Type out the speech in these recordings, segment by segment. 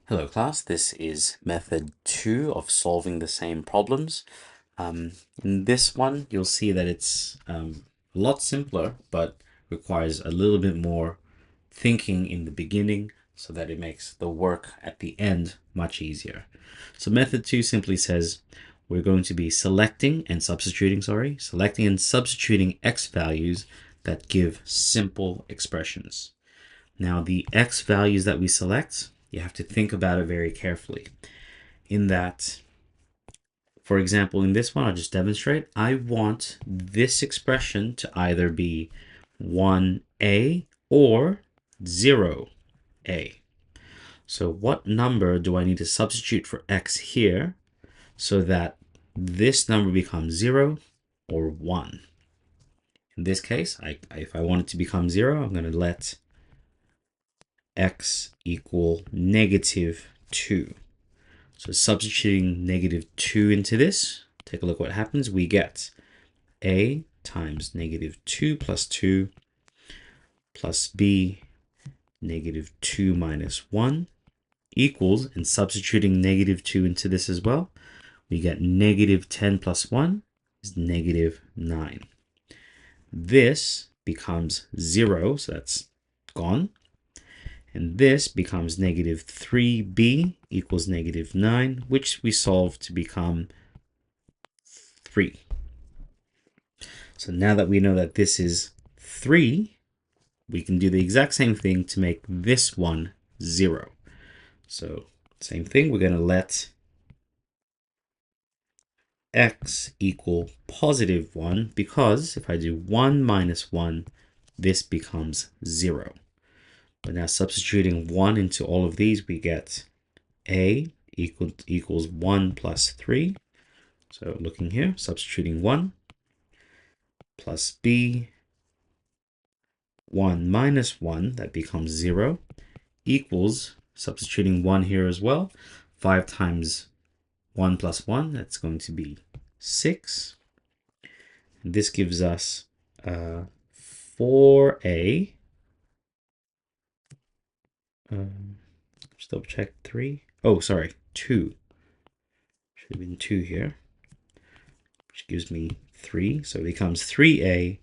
Hello class, this is method 2 of solving the same problems. In this one, you'll see that it's a lot simpler, but requires a little bit more thinking in the beginning so that it makes the work at the end much easier. So method 2 simply says we're going to be selecting and substituting x values that give simple expressions. Now the x values that we select, you have to think about it very carefully. In that, for example, in this one, I'll just demonstrate. I want this expression to either be 1a or 0a. So what number do I need to substitute for x here so that this number becomes 0 or 1? In this case, if I want it to become 0, I'm going to let x equal -2. So substituting -2 into this, take a look what happens. We get a times -2 plus 2 plus b -2 minus 1 equals, and substituting -2 into this as well, we get -10 plus 1 is -9. This becomes 0, so that's gone. And this becomes -3b equals -9, which we solve to become 3. So now that we know that this is 3, we can do the exact same thing to make this one 0. So same thing, we're going to let x equal +1, because if I do 1 minus 1, this becomes 0. But now substituting 1 into all of these, we get a equals 1 plus 3. So looking here, substituting 1 plus b, 1 minus 1, that becomes 0, equals, substituting 1 here as well, 5 times 1 plus 1, that's going to be 6. And this gives us 4a. Just double check 3. Oh, sorry, 2. Should have been 2 here, which gives me 3. So it becomes 3a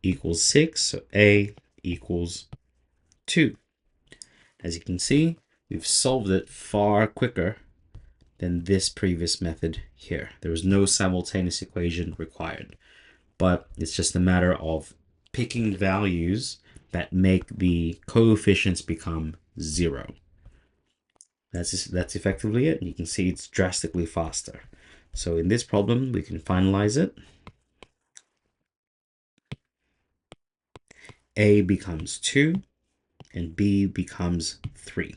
equals 6. So a equals 2. As you can see, we've solved it far quicker than this previous method here. There was no simultaneous equation required, but it's just a matter of picking values that make the coefficients become 0. That's effectively it. You can see it's drastically faster. So in this problem, we can finalize it. A becomes 2 and b becomes 3.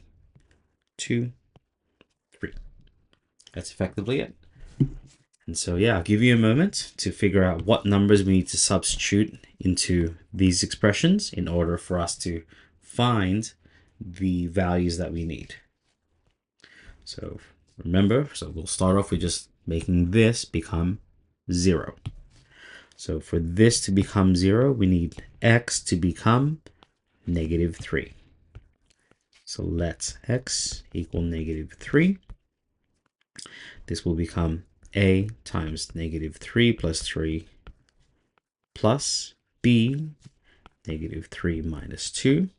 2, 3. That's effectively it. And so yeah, I'll give you a moment to figure out what numbers we need to substitute into these expressions in order for us to find the values that we need. So remember, we'll start off with just making this become 0. So for this to become 0, we need x to become -3. So let x equal -3. This will become a times -3 plus 3 plus b -3 minus 2.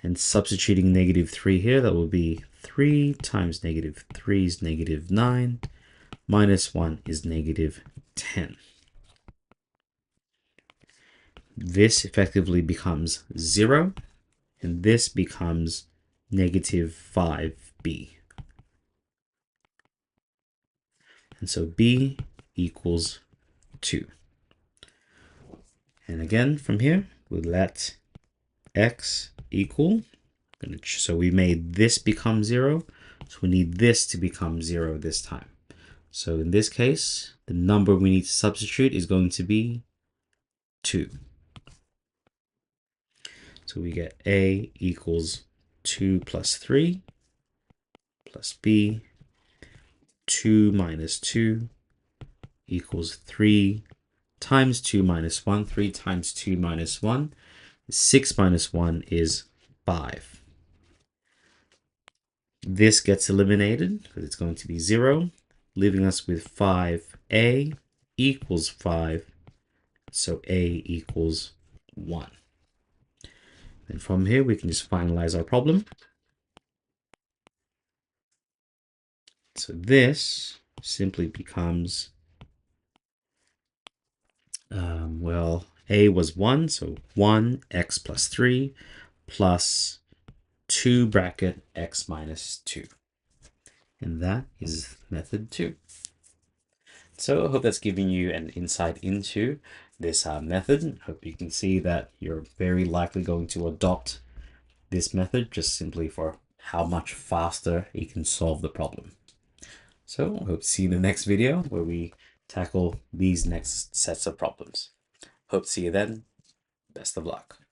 And substituting -3 here, that will be 3 times -3 is -9, minus 1 is -10. This effectively becomes 0, and this becomes -5b. And so b equals 2. And again, from here, we let x equal, so we made this become 0, so we need this to become 0 this time. So in this case, the number we need to substitute is going to be 2. So we get a equals 2 plus 3 plus b, 2 minus 2 equals 3 times 2 minus 1. 3 times 2 minus 1. 6 minus 1 is 5. This gets eliminated because it's going to be 0, leaving us with 5a equals 5. So a equals 1. And from here, we can just finalize our problem. So this simply becomes, well, a was 1, so 1x plus 3 plus 2 bracket x minus 2. And that is method 2. So I hope that's giving you an insight into this method. Hope you can see that you're very likely going to adopt this method just simply for how much faster you can solve the problem. So I hope to see you in the next video where we tackle these next sets of problems. Hope to see you then. Best of luck.